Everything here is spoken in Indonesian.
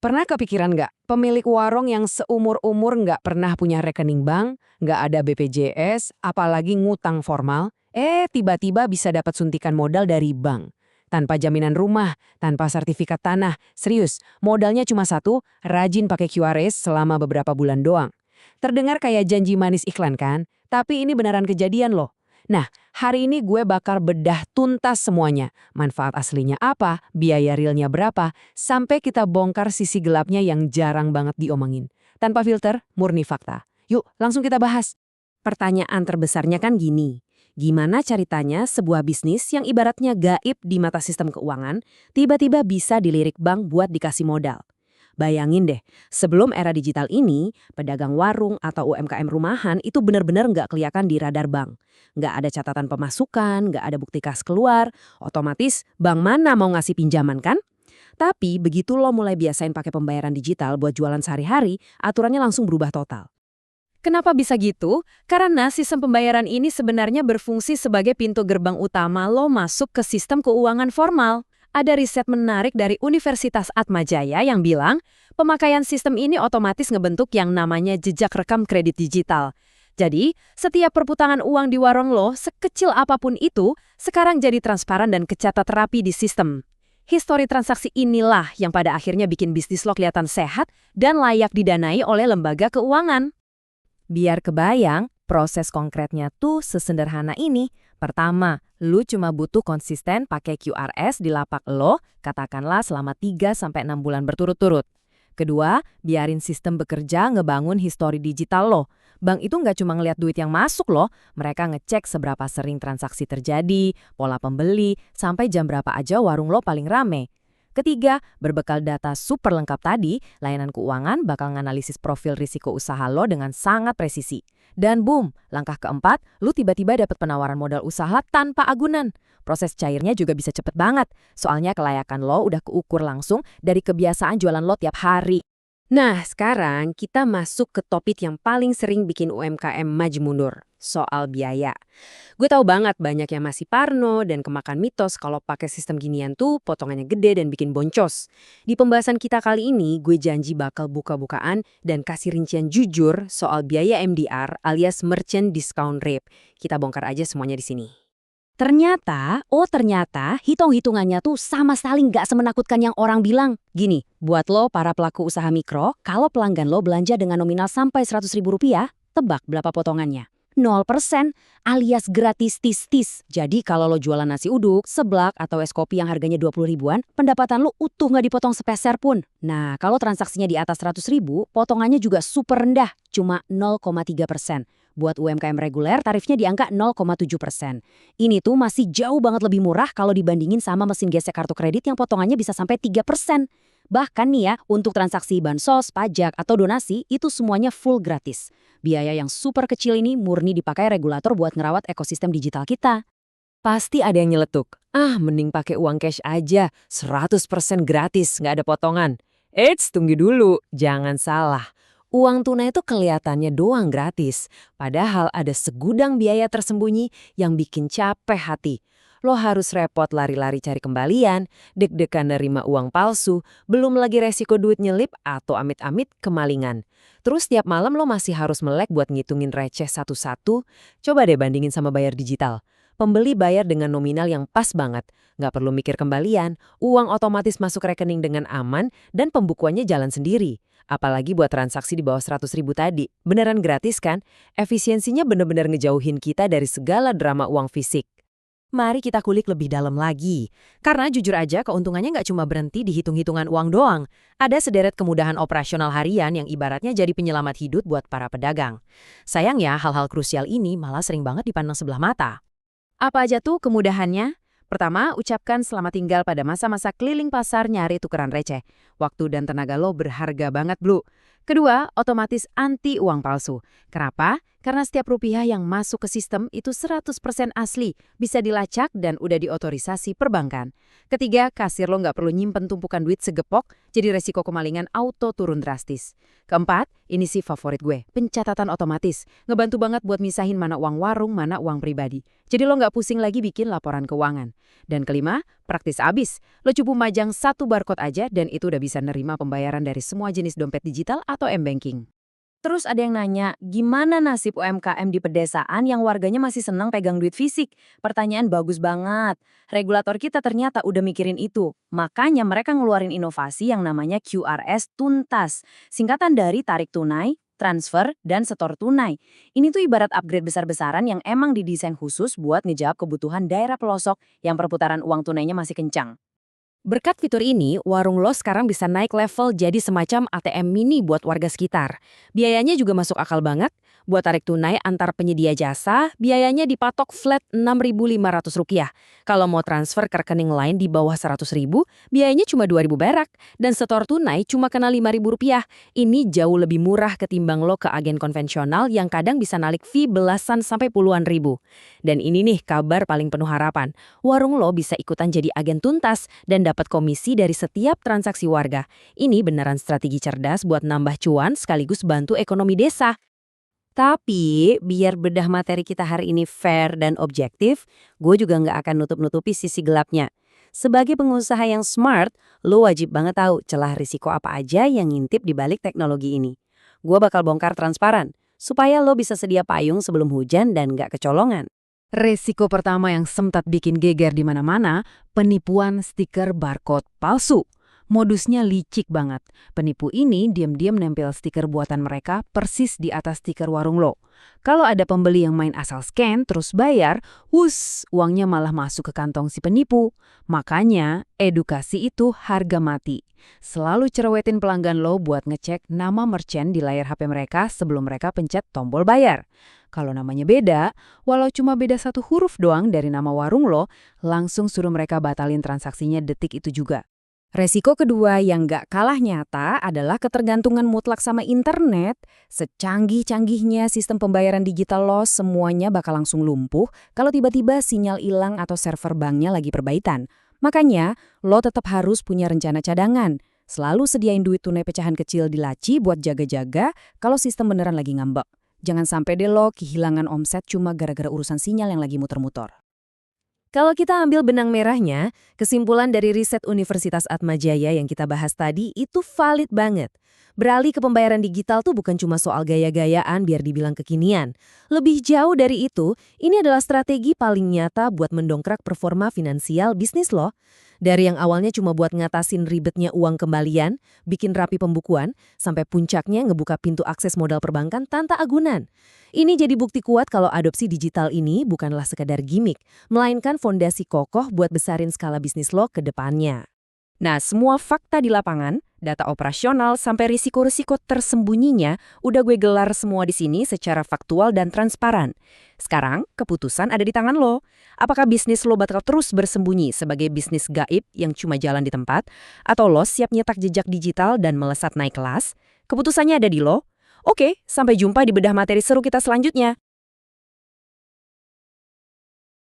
Pernah kepikiran nggak, pemilik warung yang seumur-umur nggak pernah punya rekening bank, nggak ada BPJS, apalagi ngutang formal, tiba-tiba bisa dapat suntikan modal dari bank. Tanpa jaminan rumah, tanpa sertifikat tanah, serius, modalnya cuma satu, rajin pakai QRS selama beberapa bulan doang. Terdengar kayak janji manis iklan kan? Tapi ini beneran kejadian loh. Nah, hari ini gue bakal bedah tuntas semuanya. Manfaat aslinya apa, biaya realnya berapa, sampai kita bongkar sisi gelapnya yang jarang banget diomongin. Tanpa filter, murni fakta. Yuk, langsung kita bahas. Pertanyaan terbesarnya kan gini. Gimana ceritanya sebuah bisnis yang ibaratnya gaib di mata sistem keuangan, tiba-tiba bisa dilirik bank buat dikasih modal? Bayangin deh, sebelum era digital ini, pedagang warung atau UMKM rumahan itu benar-benar nggak kelihatan di radar bank. Nggak ada catatan pemasukan, nggak ada bukti kas keluar, otomatis bank mana mau ngasih pinjaman kan? Tapi begitu lo mulai biasain pakai pembayaran digital buat jualan sehari-hari, aturannya langsung berubah total. Kenapa bisa gitu? Karena sistem pembayaran ini sebenarnya berfungsi sebagai pintu gerbang utama lo masuk ke sistem keuangan formal. Ada riset menarik dari Universitas Atmajaya yang bilang, pemakaian sistem ini otomatis ngebentuk yang namanya jejak rekam kredit digital. Jadi, setiap perputaran uang di warung lo, sekecil apapun itu, sekarang jadi transparan dan kecatat rapi di sistem. Histori transaksi inilah yang pada akhirnya bikin bisnis lo kelihatan sehat dan layak didanai oleh lembaga keuangan. Biar kebayang, proses konkretnya tuh sesederhana ini. Pertama, lu cuma butuh konsisten pakai QRS di lapak lo, katakanlah selama 3-6 bulan berturut-turut. Kedua, biarin sistem bekerja ngebangun histori digital lo. Bank itu nggak cuma ngeliat duit yang masuk loh, mereka ngecek seberapa sering transaksi terjadi, pola pembeli, sampai jam berapa aja warung lo paling rame. Ketiga, berbekal data super lengkap tadi, layanan keuangan bakal nganalisis profil risiko usaha lo dengan sangat presisi. Dan boom, langkah keempat, lu tiba-tiba dapat penawaran modal usaha tanpa agunan. Proses cairnya juga bisa cepet banget, soalnya kelayakan lo udah keukur langsung dari kebiasaan jualan lo tiap hari. Nah, sekarang kita masuk ke topik yang paling sering bikin UMKM maju mundur, soal biaya. Gue tahu banget banyak yang masih parno dan kemakan mitos kalau pakai sistem ginian tuh potongannya gede dan bikin boncos. Di pembahasan kita kali ini, gue janji bakal buka-bukaan dan kasih rincian jujur soal biaya MDR alias Merchant Discount Rate. Kita bongkar aja semuanya di sini. Ternyata hitung-hitungannya tuh sama sekali nggak semenakutkan yang orang bilang. Gini, buat lo para pelaku usaha mikro, kalau pelanggan lo belanja dengan nominal sampai Rp100.000, tebak berapa potongannya? 0% alias gratis tis-tis. Jadi kalau lo jualan nasi uduk, seblak, atau es kopi yang harganya 20 ribuan, pendapatan lo utuh nggak dipotong sepeser pun. Nah, kalau transaksinya di atas 100.000, potongannya juga super rendah, cuma 0,3%. Buat UMKM reguler, tarifnya di angka 0,7%. Ini tuh masih jauh banget lebih murah kalau dibandingin sama mesin gesek kartu kredit yang potongannya bisa sampai 3%. Bahkan nih ya, untuk transaksi bansos, pajak, atau donasi, itu semuanya full gratis. Biaya yang super kecil ini murni dipakai regulator buat ngerawat ekosistem digital kita. Pasti ada yang nyeletuk, mending pakai uang cash aja, 100% gratis, nggak ada potongan. Eits, tunggu dulu, jangan salah. Uang tunai itu kelihatannya doang gratis, padahal ada segudang biaya tersembunyi yang bikin capek hati. Lo harus repot lari-lari cari kembalian, deg-degan nerima uang palsu, belum lagi resiko duit nyelip atau amit-amit kemalingan. Terus tiap malam lo masih harus melek buat ngitungin receh satu-satu. Coba deh bandingin sama bayar digital. Pembeli bayar dengan nominal yang pas banget, nggak perlu mikir kembalian, uang otomatis masuk rekening dengan aman, dan pembukuannya jalan sendiri. Apalagi buat transaksi di bawah 100.000 tadi. Beneran gratis kan? Efisiensinya bener-bener ngejauhin kita dari segala drama uang fisik. Mari kita kulik lebih dalam lagi. Karena jujur aja keuntungannya nggak cuma berhenti di hitung-hitungan uang doang. Ada sederet kemudahan operasional harian yang ibaratnya jadi penyelamat hidup buat para pedagang. Sayangnya hal-hal krusial ini malah sering banget dipandang sebelah mata. Apa aja tuh kemudahannya? Pertama, ucapkan selamat tinggal pada masa-masa keliling pasar nyari tukeran receh. Waktu dan tenaga lo berharga banget, Blu. Kedua, otomatis anti uang palsu. Kenapa? Karena setiap rupiah yang masuk ke sistem itu 100% asli, bisa dilacak dan udah diotorisasi perbankan. Ketiga, kasir lo nggak perlu nyimpen tumpukan duit segepok, jadi resiko kemalingan auto turun drastis. Keempat, ini sih favorit gue, pencatatan otomatis. Ngebantu banget buat misahin mana uang warung, mana uang pribadi. Jadi lo nggak pusing lagi bikin laporan keuangan. Dan kelima, Praktis abis, lo cukup majang satu barcode aja dan itu udah bisa nerima pembayaran dari semua jenis dompet digital atau m-banking. Terus ada yang nanya, gimana nasib UMKM di pedesaan yang warganya masih senang pegang duit fisik? Pertanyaan bagus banget. Regulator kita ternyata udah mikirin itu. Makanya mereka ngeluarin inovasi yang namanya QRS Tuntas. Singkatan dari tarik tunai, transfer, dan setor tunai. Ini tuh ibarat upgrade besar-besaran yang emang didesain khusus buat ngejawab kebutuhan daerah pelosok yang perputaran uang tunainya masih kencang. Berkat fitur ini, warung lo sekarang bisa naik level jadi semacam ATM mini buat warga sekitar. Biayanya juga masuk akal banget. Buat tarik tunai antar penyedia jasa, biayanya dipatok flat Rp6.500. Kalau mau transfer ke rekening lain di bawah Rp100.000, biayanya cuma Rp2.000 berak. Dan setor tunai cuma kena Rp5.000. Ini jauh lebih murah ketimbang lo ke agen konvensional yang kadang bisa nalik fee belasan sampai puluhan ribu. Dan ini nih kabar paling penuh harapan. Warung lo bisa ikutan jadi agen tuntas dan dapat komisi dari setiap transaksi warga. Ini beneran strategi cerdas buat nambah cuan sekaligus bantu ekonomi desa. Tapi, biar bedah materi kita hari ini fair dan objektif, gue juga nggak akan nutup-nutupi sisi gelapnya. Sebagai pengusaha yang smart, lo wajib banget tahu celah risiko apa aja yang ngintip di balik teknologi ini. Gue bakal bongkar transparan, supaya lo bisa sedia payung sebelum hujan dan nggak kecolongan. Resiko pertama yang sempat bikin geger di mana-mana, penipuan stiker barcode palsu. Modusnya licik banget. Penipu ini diam-diam nempel stiker buatan mereka persis di atas stiker warung lo. Kalau ada pembeli yang main asal scan terus bayar, uangnya malah masuk ke kantong si penipu. Makanya, edukasi itu harga mati. Selalu cerewetin pelanggan lo buat ngecek nama merchant di layar HP mereka sebelum mereka pencet tombol bayar. Kalau namanya beda, walau cuma beda satu huruf doang dari nama warung lo, langsung suruh mereka batalin transaksinya detik itu juga. Resiko kedua yang nggak kalah nyata adalah ketergantungan mutlak sama internet. Secanggih-canggihnya sistem pembayaran digital lo, semuanya bakal langsung lumpuh kalau tiba-tiba sinyal hilang atau server banknya lagi perbaikan. Makanya, lo tetap harus punya rencana cadangan. Selalu sediain duit tunai pecahan kecil di laci buat jaga-jaga kalau sistem beneran lagi ngambek. Jangan sampai deh lo kehilangan omset cuma gara-gara urusan sinyal yang lagi muter-muter. Kalau kita ambil benang merahnya, kesimpulan dari riset Universitas Atmajaya yang kita bahas tadi itu valid banget. Beralih ke pembayaran digital tuh bukan cuma soal gaya-gayaan biar dibilang kekinian. Lebih jauh dari itu, ini adalah strategi paling nyata buat mendongkrak performa finansial bisnis lo. Dari yang awalnya cuma buat ngatasin ribetnya uang kembalian, bikin rapi pembukuan, sampai puncaknya ngebuka pintu akses modal perbankan tanpa agunan. Ini jadi bukti kuat kalau adopsi digital ini bukanlah sekadar gimmick, melainkan fondasi kokoh buat besarin skala bisnis lo ke depannya. Nah, semua fakta di lapangan, data operasional sampai risiko-risiko tersembunyinya, udah gue gelar semua di sini secara faktual dan transparan. Sekarang, keputusan ada di tangan lo. Apakah bisnis lo bakal terus bersembunyi sebagai bisnis gaib yang cuma jalan di tempat, atau lo siap nyetak jejak digital dan melesat naik kelas? Keputusannya ada di lo. Oke, sampai jumpa di bedah materi seru kita selanjutnya.